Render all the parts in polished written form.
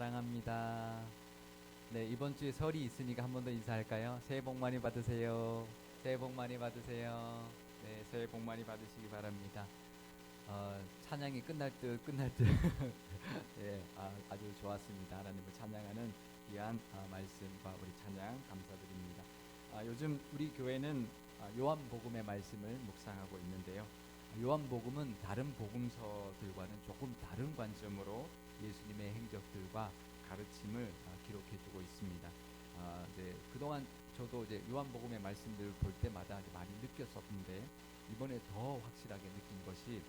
사랑합니다. 네, 이번 주에 설이 있으니까 한 번 더 인사할까요? 새해 복 많이 받으세요. 새해 복 많이 받으세요. 네, 새해 복 많이 받으시기 바랍니다. 찬양이 끝날 듯 끝날 듯 예, 아주 좋았습니다. 하나님을 찬양하는 귀한 말씀과 우리 찬양 감사드립니다. 요즘 우리 교회는 요한복음의 말씀을 묵상하고 있는데요. 요한복음은 다른 복음서들과는 조금 다른 관점으로 예수님의 행적들과 가르침을 기록해주고 있습니다. 이제 그동안 저도 이제 요한복음의 말씀들을 볼 때마다 많이 느꼈었는데 이번에 더 확실하게 느낀 것이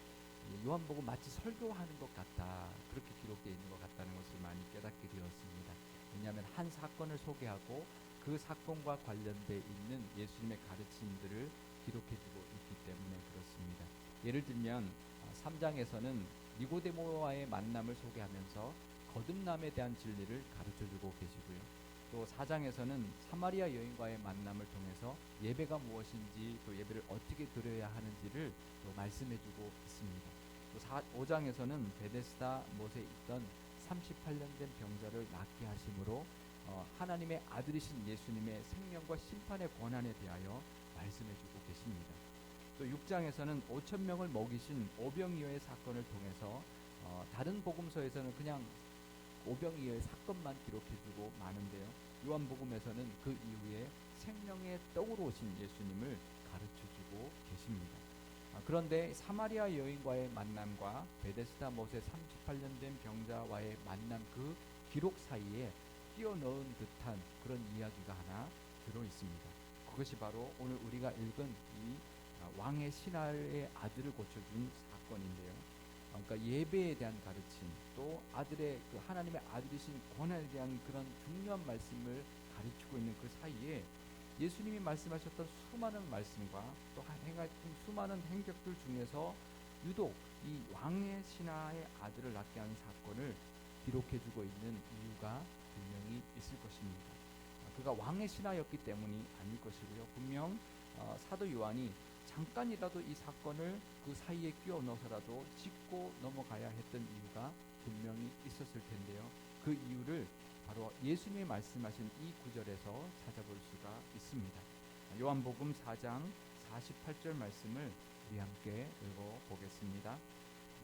요한복음 마치 설교하는 것 같다, 그렇게 기록되어 있는 것 같다는 것을 많이 깨닫게 되었습니다. 왜냐하면 한 사건을 소개하고 그 사건과 관련되어 있는 예수님의 가르침들을 기록해주고 있기 때문에 그렇습니다. 예를 들면 3장에서는 니고데모와의 만남을 소개하면서 거듭남에 대한 진리를 가르쳐주고 계시고요. 또 4장에서는 사마리아 여인과의 만남을 통해서 예배가 무엇인지, 또 예배를 어떻게 드려야 하는지를 또 말씀해주고 있습니다. 또 5장에서는 베데스다 못에 있던 38년 된 병자를 낫게 하심으로 하나님의 아들이신 예수님의 생명과 심판의 권한에 대하여 말씀해주고 계십니다. 또 6장에서는 5천 명을 먹이신 오병이어의 사건을 통해서 다른 복음서에서는 그냥 오병이어의 사건만 기록해주고 마는데요. 요한복음에서는 그 이후에 생명의 떡으로 오신 예수님을 가르쳐주고 계십니다. 그런데 사마리아 여인과의 만남과 베데스다 못에 38년 된 병자와의 만남, 그 기록 사이에 끼워넣은 듯한 그런 이야기가 하나 들어있습니다. 그것이 바로 오늘 우리가 읽은 이 왕의 신하의 아들을 고쳐준 사건인데요. 그러니까 예배에 대한 가르침, 또 아들의 그 하나님의 아들이신 권한에 대한 그런 중요한 말씀을 가르치고 있는 그 사이에 예수님이 말씀하셨던 수많은 말씀과 또 행하신 수많은 행적들 중에서 유독 이 왕의 신하의 아들을 낳게 한 사건을 기록해주고 있는 이유가 분명히 있을 것입니다. 그가 왕의 신하였기 때문이 아닐 것이고요. 분명 사도 요한이 잠깐이라도 이 사건을 그 사이에 끼워 넣어서라도 짚고 넘어가야 했던 이유가 분명히 있었을 텐데요. 그 이유를 바로 예수님이 말씀하신 이 구절에서 찾아볼 수가 있습니다. 요한복음 4장 48절 말씀을 우리 함께 읽어보겠습니다.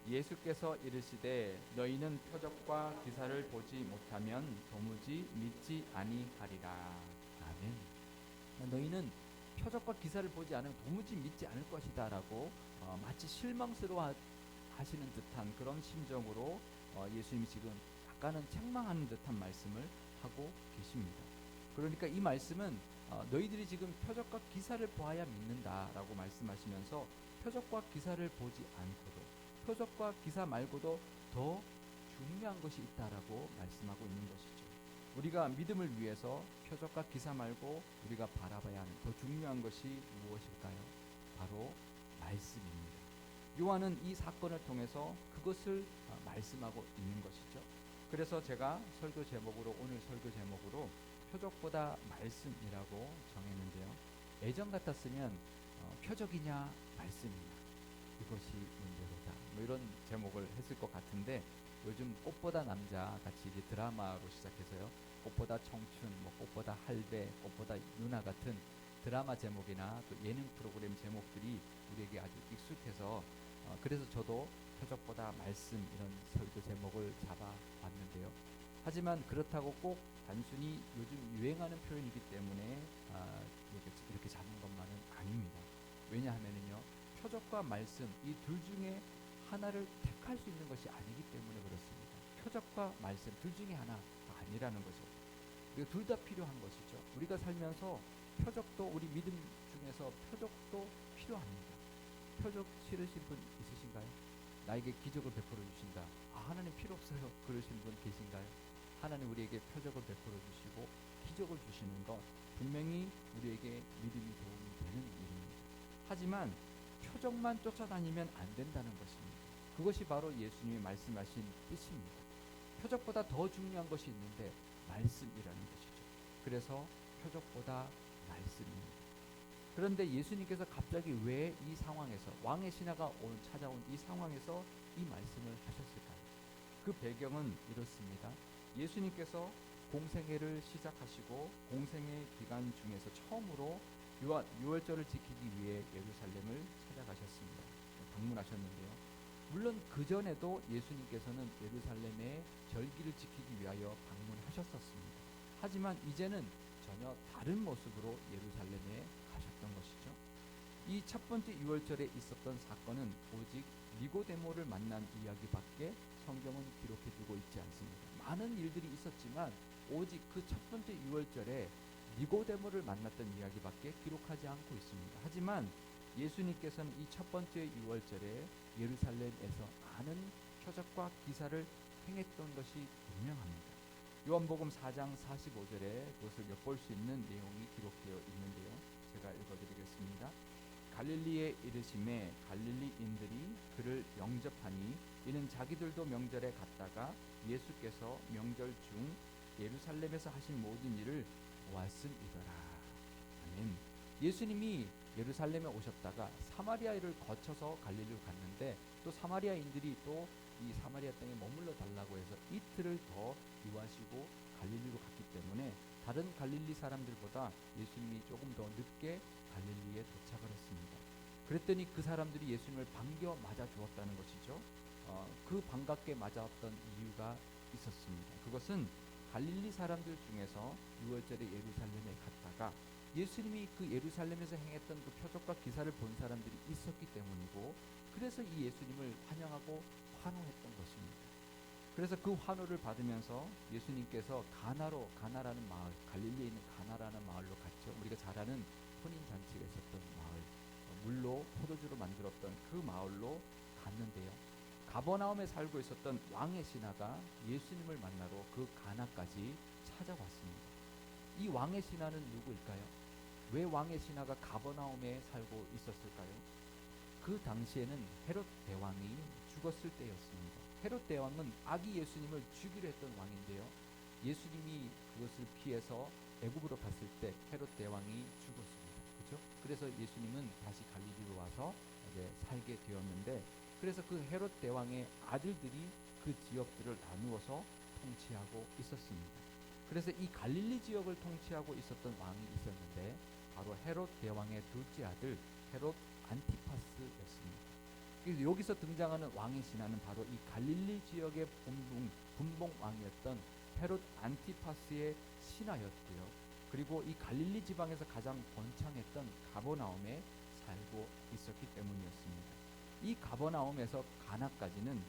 예수께서 이르시되 너희는 표적과 기사를 보지 못하면 도무지 믿지 아니하리라. 아멘. 너희는 표적과 기사를 보지 않으면 도무지 믿지 않을 것이다 라고 마치 실망스러워 하시는 듯한 그런 심정으로 예수님이 지금 약간은 책망하는 듯한 말씀을 하고 계십니다. 그러니까 이 말씀은 너희들이 지금 표적과 기사를 보아야 믿는다라고 말씀하시면서 표적과 기사를 보지 않고도, 표적과 기사 말고도 더 중요한 것이 있다라고 말씀하고 있는 것이죠. 우리가 믿음을 위해서 표적과 기사 말고 우리가 바라봐야 하는 더 중요한 것이 무엇일까요? 바로 말씀입니다. 요한은 이 사건을 통해서 그것을 말씀하고 있는 것이죠. 그래서 제가 오늘 설교 제목으로 표적보다 말씀이라고 정했는데요. 예전 같았으면 표적이냐 말씀이냐, 이것이 문제로다, 이런 제목을 했을 것 같은데, 요즘 꽃보다 남자 같이 이제 드라마로 시작해서요, 꽃보다 청춘, 꽃보다 할배, 꽃보다 누나 같은 드라마 제목이나 또 예능 프로그램 제목들이 우리에게 아주 익숙해서 그래서 저도 표적보다 말씀, 이런 설교 제목을 잡아봤는데요. 하지만 그렇다고 꼭 단순히 요즘 유행하는 표현이기 때문에 이렇게 잡은 것만은 아닙니다. 왜냐하면요, 표적과 말씀, 이 둘 중에 하나를 택할 수 있는 것이 아니기 때문에 그렇습니다. 표적과 말씀 둘 중에 하나가 아니라는 거죠. 둘 다 필요한 것이죠. 우리가 살면서 표적도, 우리 믿음 중에서 표적도 필요합니다. 표적 싫으신 분 있으신가요? 나에게 기적을 베풀어 주신다, 하나님 필요 없어요, 그러신 분 계신가요? 하나님 우리에게 표적을 베풀어 주시고 기적을 주시는 것, 분명히 우리에게 믿음이 도움이 되는 일입니다. 하지만 표적만 쫓아다니면 안 된다는 것입니다. 그것이 바로 예수님이 말씀하신 뜻입니다. 표적보다 더 중요한 것이 있는데 말씀이라는 것이죠. 그래서 표적보다 말씀입니다. 그런데 예수님께서 갑자기 왜 이 상황에서, 왕의 신하가 찾아온 이 상황에서 이 말씀을 하셨을까요? 그 배경은 이렇습니다. 예수님께서 공생애를 시작하시고 공생애 기간 중에서 처음으로 유월절을 지키기 위해 예루살렘을 찾아가셨습니다. 방문하셨는데요. 물론 그 전에도 예수님께서는 예루살렘의 절기를 지키기 위하여 방문하셨었습니다. 하지만 이제는 전혀 다른 모습으로 예루살렘에 가셨던 것이죠. 이 첫 번째 유월절에 있었던 사건은 오직 니고데모를 만난 이야기밖에 성경은 기록해주고 있지 않습니다. 많은 일들이 있었지만 오직 그 첫 번째 유월절에 니고데모를 만났던 이야기밖에 기록하지 않고 있습니다. 하지만 예수님께서는 이 첫 번째 유월절에 예루살렘에서 많은 표적과 기사를 행했던 것이 분명합니다. 요한복음 4장 45절에 그것을 엿볼 수 있는 내용이 기록되어 있는데요. 제가 읽어드리겠습니다. 갈릴리에 이르심에 갈릴리인들이 그를 영접하니 이는 자기들도 명절에 갔다가 예수께서 명절 중 예루살렘에서 하신 모든 일을 보았음이더라. 아멘. 예수님이 예루살렘에 오셨다가 사마리아를 거쳐서 갈릴리로 갔는데 또 사마리아인들이 또 이 사마리아 땅에 머물러 달라고 해서 이틀을 더 이와시고 갈릴리로 갔기 때문에 다른 갈릴리 사람들보다 예수님이 조금 더 늦게 갈릴리에 도착을 했습니다. 그랬더니 그 사람들이 예수님을 반겨 맞아 주었다는 것이죠. 그 반갑게 맞았던 이유가 있었습니다. 그것은 갈릴리 사람들 중에서 유월절에 예루살렘에 갔다가 예수님이 그 예루살렘에서 행했던 그 표적과 기사를 본 사람들이 있었기 때문이고, 그래서 이 예수님을 환영하고 환호했던 것입니다. 그래서 그 환호를 받으면서 예수님께서 가나라는 마을, 갈릴리에 있는 가나라는 마을로 갔죠. 우리가 잘 아는 혼인 잔치가 있었던 마을, 물로 포도주로 만들었던 그 마을로 갔는데요. 가버나움에 살고 있었던 왕의 신하가 예수님을 만나러 그 가나까지 찾아왔습니다. 이 왕의 신하는 누구일까요? 왜 왕의 신하가 가버나움에 살고 있었을까요? 그 당시에는 헤롯 대왕이 죽었을 때였습니다. 헤롯 대왕은 아기 예수님을 죽이려 했던 왕인데요. 예수님이 그것을 피해서 애굽으로 갔을 때 헤롯 대왕이 죽었습니다. 그렇죠? 그래서 예수님은 다시 갈릴리로 와서 이제 살게 되었는데, 그래서 그 헤롯 대왕의 아들들이 그 지역들을 나누어서 통치하고 있었습니다. 그래서 이 갈릴리 지역을 통치하고 있었던 왕이 있었는데 바로 헤롯 대왕의 둘째 아들 헤롯 안티파스였습니다. 그래서 여기서 등장하는 왕의 신하는 바로 이 갈릴리 지역의 분봉 왕이었던 헤롯 안티파스의 신하였고요. 그리고 이 갈릴리 지방에서 가장 번창했던 가버나움에 살고 있었기 때문이었습니다. 이 가버나움에서 가나까지는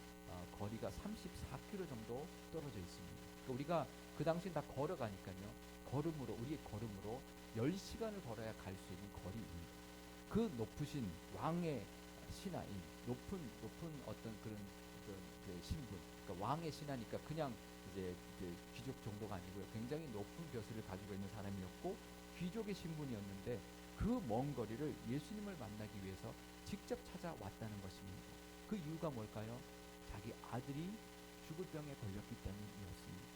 거리가 34km 정도 떨어져 있습니다. 그러니까 우리가 그 당시 다 걸어가니까요. 우리의 걸음으로 10시간을 걸어야 갈 수 있는 거리입니다. 그 높으신 왕의 신하인 높은 어떤 그런 신분, 그러니까 왕의 신하니까 그냥 이제 귀족 정도가 아니고요. 굉장히 높은 벼슬을 가지고 있는 사람이었고 귀족의 신분이었는데 그 먼 거리를 예수님을 만나기 위해서 직접 찾아왔다는 것입니다. 그 이유가 뭘까요? 자기 아들이 죽을 병에 걸렸기 때문이었습니다.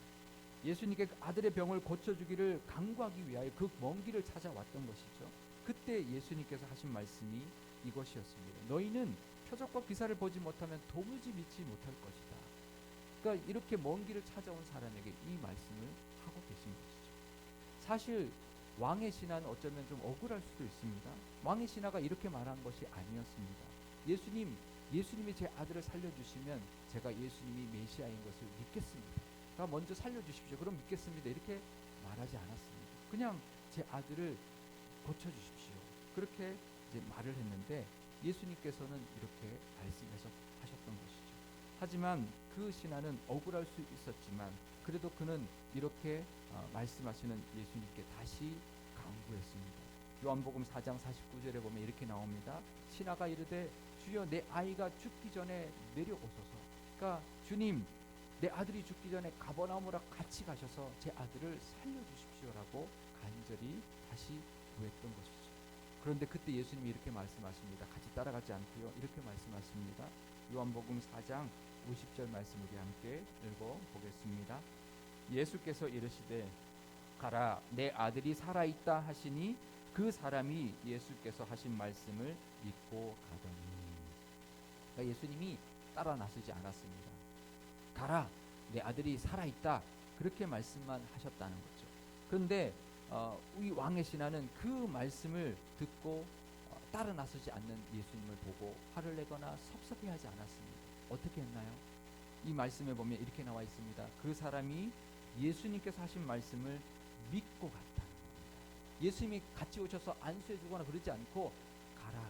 예수님께 아들의 병을 고쳐주기를 간구하기 위하여 그 먼 길을 찾아왔던 것이죠. 그때 예수님께서 하신 말씀이 이것이었습니다. 너희는 표적과 기사를 보지 못하면 도무지 믿지 못할 것이다. 그러니까 이렇게 먼 길을 찾아온 사람에게 이 말씀을 하고 계신 것이죠. 사실 왕의 신하는 어쩌면 좀 억울할 수도 있습니다. 왕의 신하가 이렇게 말한 것이 아니었습니다. 예수님이 제 아들을 살려주시면 제가 예수님이 메시아인 것을 믿겠습니다. 먼저 살려주십시오. 그럼 믿겠습니다. 이렇게 말하지 않았습니다. 그냥 제 아들을 고쳐주십시오. 그렇게 이제 말을 했는데 예수님께서는 이렇게 말씀해서 하셨던 것이죠. 하지만 그 신하는 억울할 수 있었지만 그래도 그는 이렇게 말씀하시는 예수님께 다시 간구했습니다. 요한복음 4장 49절에 보면 이렇게 나옵니다. 신하가 이르되 주여 내 아이가 죽기 전에 내려오소서. 그러니까 주님 내 아들이 죽기 전에 가버나움으로 같이 가셔서 제 아들을 살려주십시오라고 간절히 다시 구했던 것이죠. 그런데 그때 예수님이 이렇게 말씀하십니다. 같이 따라가지 않고요. 이렇게 말씀하십니다. 요한복음 4장 50절 말씀 우리 함께 읽어보겠습니다. 예수께서 이르시되 가라 내 아들이 살아있다 하시니 그 사람이 예수께서 하신 말씀을 믿고 가더니. 그러니까 예수님이 따라 나서지 않았습니다. 가라 내 아들이 살아있다. 그렇게 말씀만 하셨다는 거죠. 그런데 이 왕의 신하는 그 말씀을 듣고 따라 나서지 않는 예수님을 보고 화를 내거나 섭섭해하지 않았습니다. 어떻게 했나요? 이 말씀에 보면 이렇게 나와 있습니다. 그 사람이 예수님께서 하신 말씀을 믿고 갔다는 겁니다. 예수님이 같이 오셔서 안수해 주거나 그러지 않고 가라,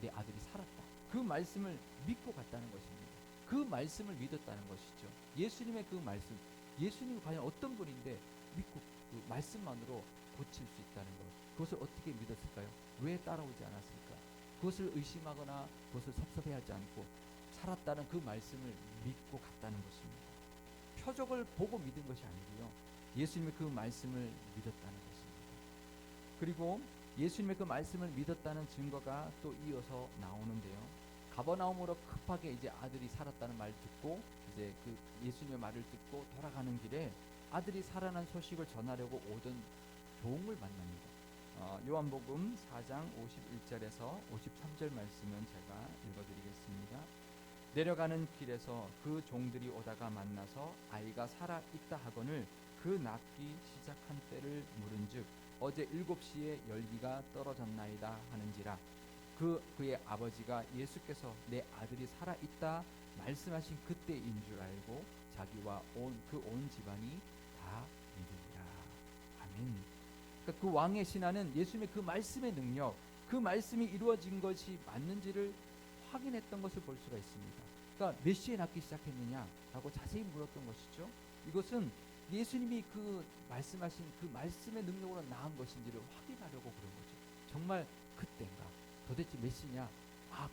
내 아들이 살았다. 그 말씀을 믿고 갔다는 것입니다. 그 말씀을 믿었다는 것이죠. 예수님의 그 말씀, 예수님이 과연 어떤 분인데 믿고 그 말씀만으로 고칠 수 있다는 것, 그것을 어떻게 믿었을까요? 왜 따라오지 않았을까? 그것을 의심하거나 그것을 섭섭해하지 않고 살았다는 그 말씀을 믿고 갔다는 것입니다. 표적을 보고 믿은 것이 아니고요, 예수님의 그 말씀을 믿었다는 것입니다. 그리고 예수님의 그 말씀을 믿었다는 증거가 또 이어서 나오는데요. 가버나움으로 급하게 이제 아들이 살았다는 말 듣고 이제 그 예수님의 말을 듣고 돌아가는 길에 아들이 살아난 소식을 전하려고 오던 종을 만납니다. 요한복음 4장 51절에서 53절 말씀은 제가 읽어드리겠습니다. 내려가는 길에서 그 종들이 오다가 만나서 아이가 살아 있다 하거늘 그 낫기 시작한 때를 물은즉 어제 7시에 열기가 떨어졌나이다 하는지라. 그의 아버지가 예수께서 내 아들이 살아 있다 말씀하신 그때인 줄 알고 자기와 온 집안이 다 믿으리라. 아멘. 그러니까 그 왕의 신하는 예수님의 그 말씀의 능력, 그 말씀이 이루어진 것이 맞는지를 확인했던 것을 볼 수가 있습니다. 그러니까 몇 시에 낳기 시작했느냐라고 자세히 물었던 것이죠. 이것은 예수님이 그 말씀하신 그 말씀의 능력으로 낳은 것인지를 확인하려고 그런 거죠. 정말 그때인가? 도대체 몇 시냐?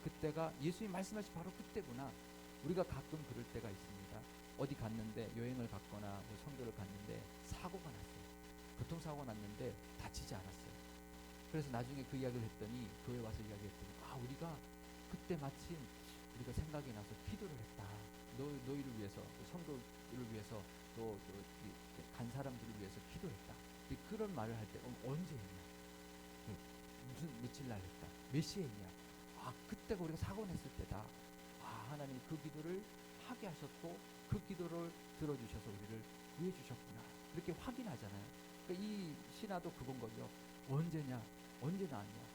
그때가 예수님이 말씀하신 바로 그때구나. 우리가 가끔 그럴 때가 있습니다. 어디 갔는데 여행을 갔거나 뭐 선교를 갔는데 사고가 났어요. 교통사고가 났는데 다치지 않았어요. 그래서 나중에 그 이야기를 했더니 교회 와서 이야기했더니 우리가 그때 마침 우리가 생각이 나서 기도를 했다. 너희를 위해서, 선교를 위해서, 또 간 사람들을 위해서 기도했다. 그런 말을 할 때 언제 했냐? 무슨 며칠 날 했다. 몇 시에 했냐? 그때가 우리가 사고 냈을 때다. 하나님 그 기도를 하게 하셨고 그 기도를 들어주셔서 우리를 위해 주셨구나. 이렇게 확인하잖아요. 그러니까 이 신하도 그건 거죠. 언제냐? 언제 나왔냐?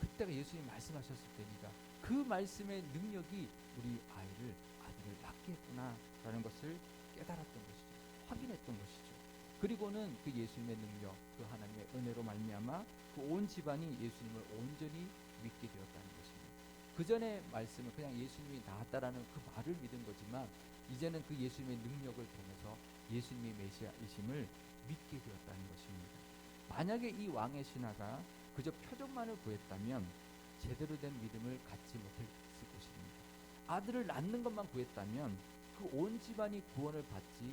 그때가 예수님 말씀하셨을 때니까 그 말씀의 능력이 우리 아들을 낳게 했구나라는 것을 깨달았던 것이죠. 확인했던 것이죠. 그리고는 그 예수님의 능력, 그 하나님의 은혜로 말미암아 그 온 집안이 예수님을 온전히 믿게 되었다는 것입니다. 그 전의 말씀은 그냥 예수님이 나았다라는 그 말을 믿은 거지만 이제는 그 예수님의 능력을 통해서 예수님이 메시아이심을 믿게 되었다는 것입니다. 만약에 이 왕의 신하가 그저 표적만을 구했다면 제대로 된 믿음을 갖지 못했을 것입니다. 아들을 낳는 것만 구했다면 그 온 집안이 구원을 받지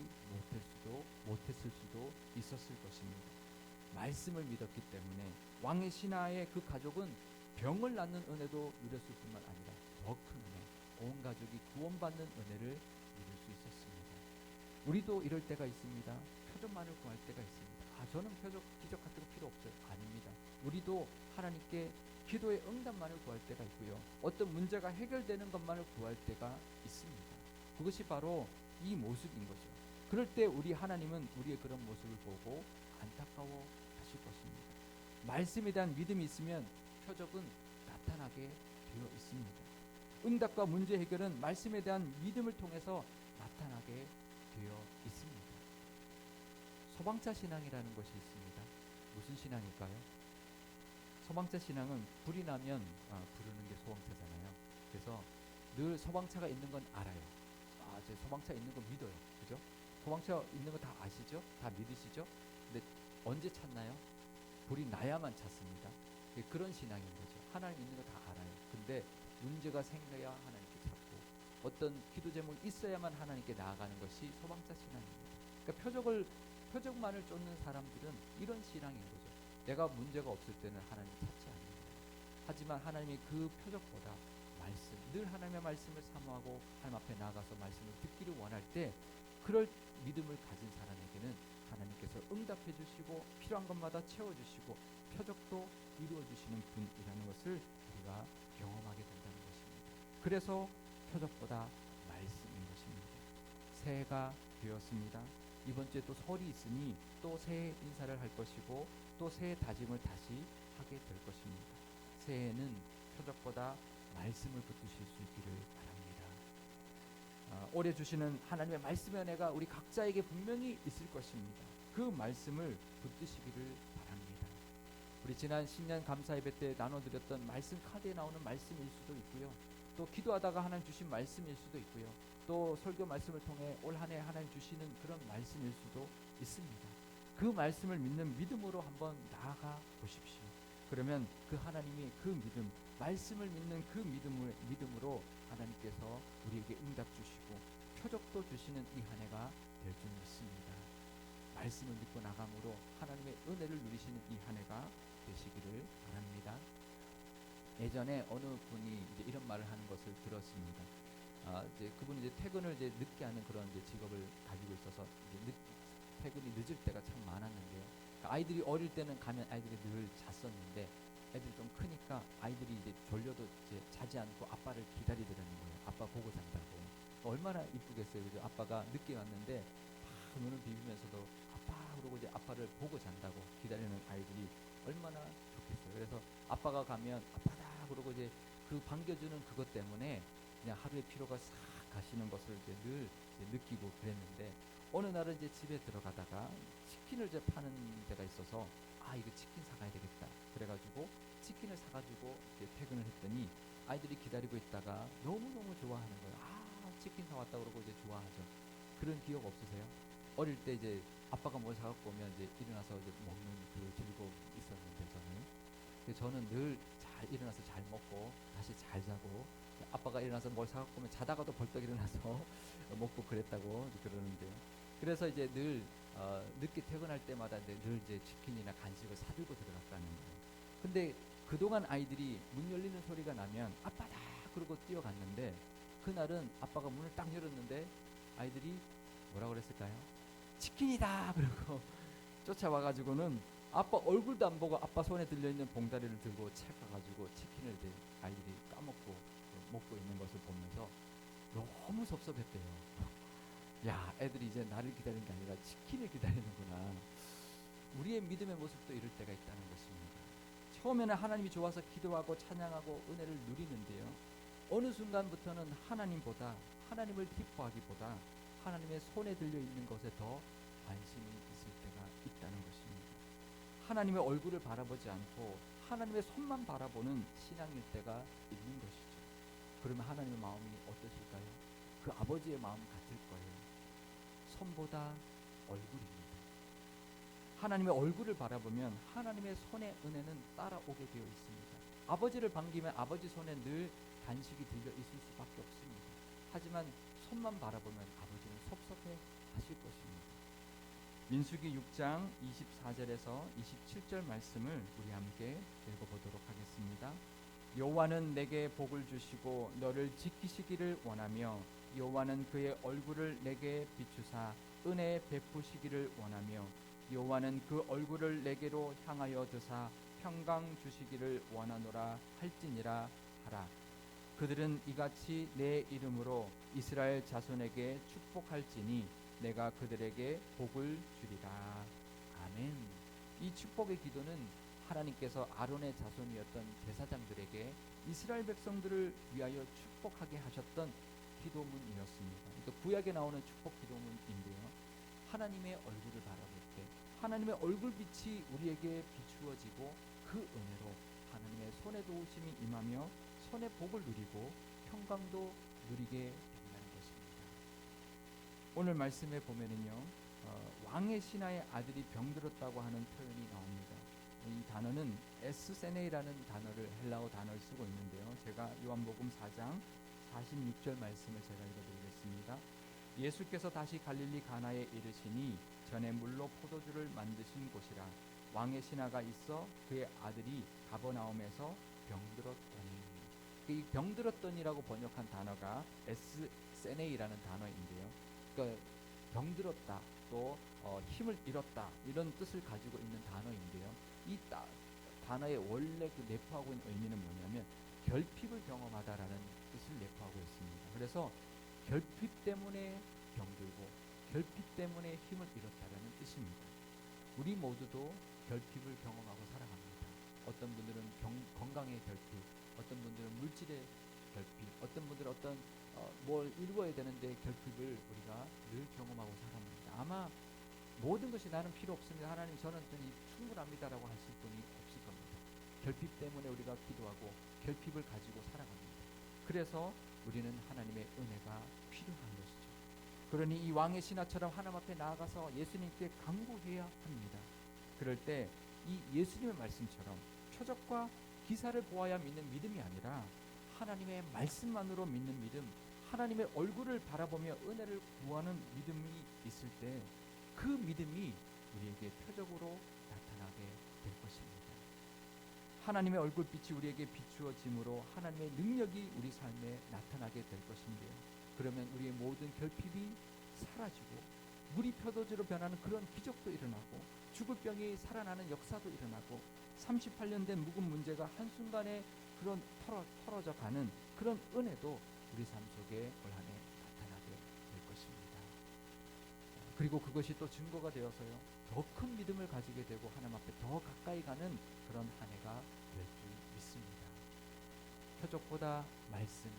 못했을 수도 있었을 것입니다. 말씀을 믿었기 때문에 왕의 신하의 그 가족은 병을 낫는 은혜도 누렸을 뿐만 아니라 더 큰 은혜, 온 가족이 구원받는 은혜를 누릴 수 있었습니다. 우리도 이럴 때가 있습니다. 표적만을 구할 때가 있습니다. 저는 표적, 기적 같은 거 필요 없어요. 아닙니다. 우리도 하나님께 기도의 응답만을 구할 때가 있고요. 어떤 문제가 해결되는 것만을 구할 때가 있습니다. 그것이 바로 이 모습인 거죠. 그럴 때 우리 하나님은 우리의 그런 모습을 보고 안타까워 하실 것입니다. 말씀에 대한 믿음이 있으면 표적은 나타나게 되어 있습니다. 응답과 문제 해결은 말씀에 대한 믿음을 통해서 나타나게 되어 있습니다. 소방차 신앙이라는 것이 있습니다. 무슨 신앙일까요? 소방차 신앙은 불이 나면 부르는 게 소방차잖아요. 그래서 늘 소방차가 있는 건 알아요. 제 소방차 있는 거 믿어요. 그죠? 소방차 있는 거 다 아시죠? 다 믿으시죠? 근데 언제 찾나요? 불이 나야만 찾습니다. 그런 신앙인 거죠. 하나님 있는 거 다 알아요. 근데 문제가 생겨야 하나님께 찾고 어떤 기도 제목이 있어야만 하나님께 나아가는 것이 소방차 신앙입니다. 그러니까 표적만을 쫓는 사람들은 이런 신앙인 거죠. 내가 문제가 없을 때는 하나님 찾지 않는 거예요. 하지만 하나님이 그 표적보다 말씀, 늘 하나님의 말씀을 사모하고 하나님 앞에 나아가서 말씀을 듣기를 원할 때 그럴 믿음을 가진 사람에게는 하나님께서 응답해 주시고 필요한 것마다 채워주시고 표적도 이루어주시는 분이라는 것을 우리가 경험하게 된다는 것입니다. 그래서 표적보다 말씀인 것입니다. 새해가 되었습니다. 이번 주에 또 설이 있으니 또 새해 인사를 할 것이고 또 새해 다짐을 다시 하게 될 것입니다. 새해에는 표적보다 말씀을 붙드실 수 있기를 바랍니다. 올해 주시는 하나님의 말씀의 은혜가 우리 각자에게 분명히 있을 것입니다. 그 말씀을 붙드시기를 바랍니다. 우리 지난 신년 감사 예배 때 나눠드렸던 말씀 카드에 나오는 말씀일 수도 있고요. 또 기도하다가 하나님 주신 말씀일 수도 있고요. 또 설교 말씀을 통해 올 한 해 하나님 주시는 그런 말씀일 수도 있습니다. 그 말씀을 믿는 믿음으로 한번 나아가 보십시오. 그러면 그 하나님이 그 믿음, 말씀을 믿는 그 믿음으로 하나님께서 우리에게 응답 주시고 표적도 주시는 이 한 해가 될 줄 믿습니다. 말씀을 믿고 나감으로 하나님의 은혜를 누리시는 이 한 해가 되시기를 바랍니다. 예전에 어느 분이 이제 이런 말을 하는 것을 들었습니다. 이제 그분이 이제 퇴근을 이제 늦게 하는 그런 이제 직업을 가지고 있어서 이제 퇴근이 늦을 때가 참 많았는데요. 그러니까 아이들이 어릴 때는 가면 아이들이 늘 잤었는데 애들이 좀 크니까 아이들이 이제 졸려도 이제 자지 않고 아빠를 기다리더라는 거예요. 아빠 보고 잔다고. 얼마나 이쁘겠어요. 그죠? 아빠가 늦게 왔는데 막 눈을 비비면서도 아빠 그러고 이제 아빠를 보고 잔다고 기다리는 아이들이 얼마나 좋겠어요. 그래서 아빠가 가면 아빠다 그러고 이제 그 반겨주는 그것 때문에 그냥 하루의 피로가 싹 가시는 것을 이제 늘 이제 느끼고 그랬는데 어느 날은 이제 집에 들어가다가 치킨을 이제 파는 데가 있어서 이거 치킨 사가야 되겠다. 그래가지고 치킨을 사가지고 이제 퇴근을 했더니 아이들이 기다리고 있다가 너무너무 좋아하는 거예요. 치킨 사왔다 그러고 이제 좋아하죠. 그런 기억 없으세요? 어릴 때 이제 아빠가 뭘 사갖고 오면 이제 일어나서 이제 먹는 그 즐거움이 있었는데 저는 늘 잘 일어나서 잘 먹고 다시 잘 자고 아빠가 일어나서 뭘 사갖고 오면 자다가도 벌떡 일어나서 먹고 그랬다고 그러는데요. 그래서 이제 늘 늦게 퇴근할 때마다 늘 이제 치킨이나 간식을 사들고 들어갔다는 거예요. 근데 그동안 아이들이 문 열리는 소리가 나면 아빠다 그러고 뛰어갔는데 그날은 아빠가 문을 딱 열었는데 아이들이 뭐라 그랬을까요? 치킨이다 그러고 쫓아와가지고는 아빠 얼굴도 안 보고 아빠 손에 들려있는 봉다리를 들고 채가가지고 치킨을 이제 아이들이 까먹고 먹고 있는 것을 보면서 너무 섭섭했대요. 야, 애들이 이제 나를 기다리는 게 아니라 치킨을 기다리는구나. 우리의 믿음의 모습도 이럴 때가 있다는 것입니다. 처음에는 하나님이 좋아서 기도하고 찬양하고 은혜를 누리는데요. 어느 순간부터는 하나님을 기뻐하기보다 하나님의 손에 들려있는 것에 더 관심이 있을 때가 있다는 것입니다. 하나님의 얼굴을 바라보지 않고 하나님의 손만 바라보는 신앙일 때가 있는 것이죠. 그러면 하나님의 마음이 어떠실까요? 그 아버지의 마음 같을 거예요. 손보다 얼굴입니다. 하나님의 얼굴을 바라보면 하나님의 손의 은혜는 따라오게 되어 있습니다. 아버지를 반기면 아버지 손에 늘 간식이 들려 있을 수밖에 없습니다. 하지만 손만 바라보면 아버지는 섭섭해 하실 것입니다. 민수기 6장 24절에서 27절 말씀을 우리 함께 읽어보도록 하겠습니다. 여호와는 내게 복을 주시고 너를 지키시기를 원하며 여호와는 그의 얼굴을 내게 비추사 은혜 베푸시기를 원하며 여호와는 그 얼굴을 내게로 향하여 드사 평강 주시기를 원하노라 할지니라 하라. 그들은 이같이 내 이름으로 이스라엘 자손에게 축복할지니 내가 그들에게 복을 주리라. 아멘. 이 축복의 기도는 하나님께서 아론의 자손이었던 제사장들에게 이스라엘 백성들을 위하여 축복하게 하셨던 기도문이었습니다. 그러니까 구약에 나오는 축복 기도문인데요. 하나님의 얼굴을 바라볼 때 하나님의 얼굴빛이 우리에게 비추어지고 그 은혜로 하나님의 손에 도우심이 임하며 손의 복을 누리고 평강도 누리게 된다는 것입니다. 오늘 말씀에 보면은요, 왕의 신하의 아들이 병들었다고 하는 표현이 나옵니다. 이 단어는 에스세네이라는 단어를 헬라어 단어를 쓰고 있는데요. 제가 요한복음 4장 46절 말씀을 제가 읽어드리겠습니다. 예수께서 다시 갈릴리 가나에 이르시니 전에 물로 포도주를 만드신 곳이라. 왕의 신하가 있어 그의 아들이 가버나움에서 병들었더니. 이 병들었더니라고 번역한 단어가 에스세네이라는 단어인데요. 그러니까 병들었다, 또 힘을 잃었다 이런 뜻을 가지고 있는 단어인데요. 이 단어의 원래 그 내포하고 있는 의미는 뭐냐면 결핍을 경험하다라는 뜻을 내포하고 있습니다. 그래서 결핍 때문에 병들고 결핍 때문에 힘을 잃었다라는 뜻입니다. 우리 모두도 결핍을 경험하고 살아갑니다. 어떤 분들은 건강의 결핍, 어떤 분들은 물질의 결핍, 어떤 분들은 뭘 이루어야 되는데 결핍을 우리가 늘 경험하고 살아갑니다. 아마 모든 것이 나는 필요 없습니다. 하나님 저는 충분합니다라고 하실 분이 없을 겁니다. 결핍 때문에 우리가 기도하고 결핍을 가지고 살아갑니다. 그래서 우리는 하나님의 은혜가 필요한 것이죠. 그러니 이 왕의 신하처럼 하나님 앞에 나아가서 예수님께 간구해야 합니다. 그럴 때 이 예수님의 말씀처럼 표적과 기사를 보아야 믿는 믿음이 아니라 하나님의 말씀만으로 믿는 믿음, 하나님의 얼굴을 바라보며 은혜를 구하는 믿음이 있을 때 그 믿음이 우리에게 표적으로 나타나게 될 것입니다. 하나님의 얼굴빛이 우리에게 비추어짐으로 하나님의 능력이 우리 삶에 나타나게 될 것인데요. 그러면 우리의 모든 결핍이 사라지고 물이 표도주로 변하는 그런 기적도 일어나고 죽을 병이 살아나는 역사도 일어나고 38년 된 묵은 문제가 한순간에 그런 털어져 가는 그런 은혜도 우리 삶 속에 올 한 해 나타나게 될 것입니다. 그리고 그것이 또 증거가 되어서요, 더 큰 믿음을 가지게 되고 하나님 앞에 더 가까이 가는 그런 한 해가 될 줄 믿습니다. 표적보다 말씀,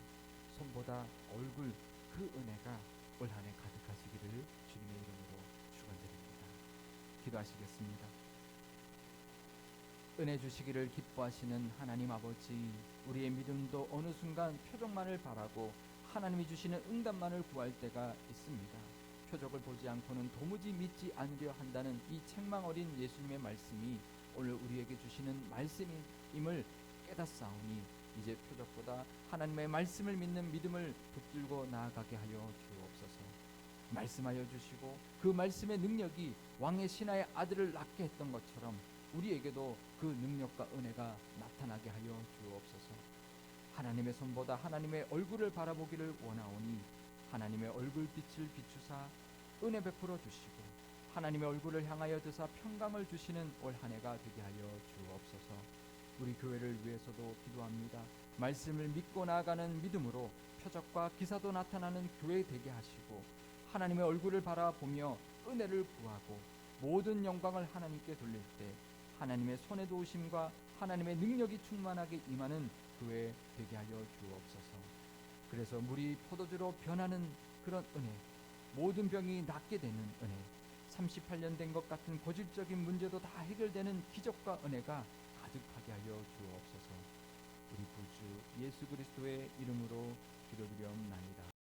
손보다 얼굴, 그 은혜가 올 한 해 가득하시기를 주님의 이름으로 축원드립니다. 기도하시겠습니다. 은혜 주시기를 기뻐하시는 하나님 아버지, 우리의 믿음도 어느 순간 표적만을 바라고 하나님이 주시는 응답만을 구할 때가 있습니다. 표적을 보지 않고는 도무지 믿지 않으려 한다는 이 책망 어린 예수님의 말씀이 오늘 우리에게 주시는 말씀임을 깨닫사오니 이제 표적보다 하나님의 말씀을 믿는 믿음을 붙들고 나아가게 하여 주옵소서. 말씀하여 주시고 그 말씀의 능력이 왕의 신하의 아들을 낳게 했던 것처럼 우리에게도 그 능력과 은혜가 나타나게 하여 주옵소서. 하나님의 손보다 하나님의 얼굴을 바라보기를 원하오니 하나님의 얼굴빛을 비추사 은혜 베풀어 주시고 하나님의 얼굴을 향하여 드사 평강을 주시는 올 한 해가 되게 하여 주옵소서. 우리 교회를 위해서도 기도합니다. 말씀을 믿고 나아가는 믿음으로 표적과 기사도 나타나는 교회 되게 하시고 하나님의 얼굴을 바라보며 은혜를 구하고 모든 영광을 하나님께 돌릴 때 하나님의 손에 도우심과 하나님의 능력이 충만하게 임하는 교회 되게 하여 주옵소서. 그래서 물이 포도주로 변하는 그런 은혜, 모든 병이 낫게 되는 은혜, 38년 된 것 같은 고질적인 문제도 다 해결되는 기적과 은혜가 가득하게 하여 주옵소서. 우리 구주 예수 그리스도의 이름으로 기도드리옵나이다.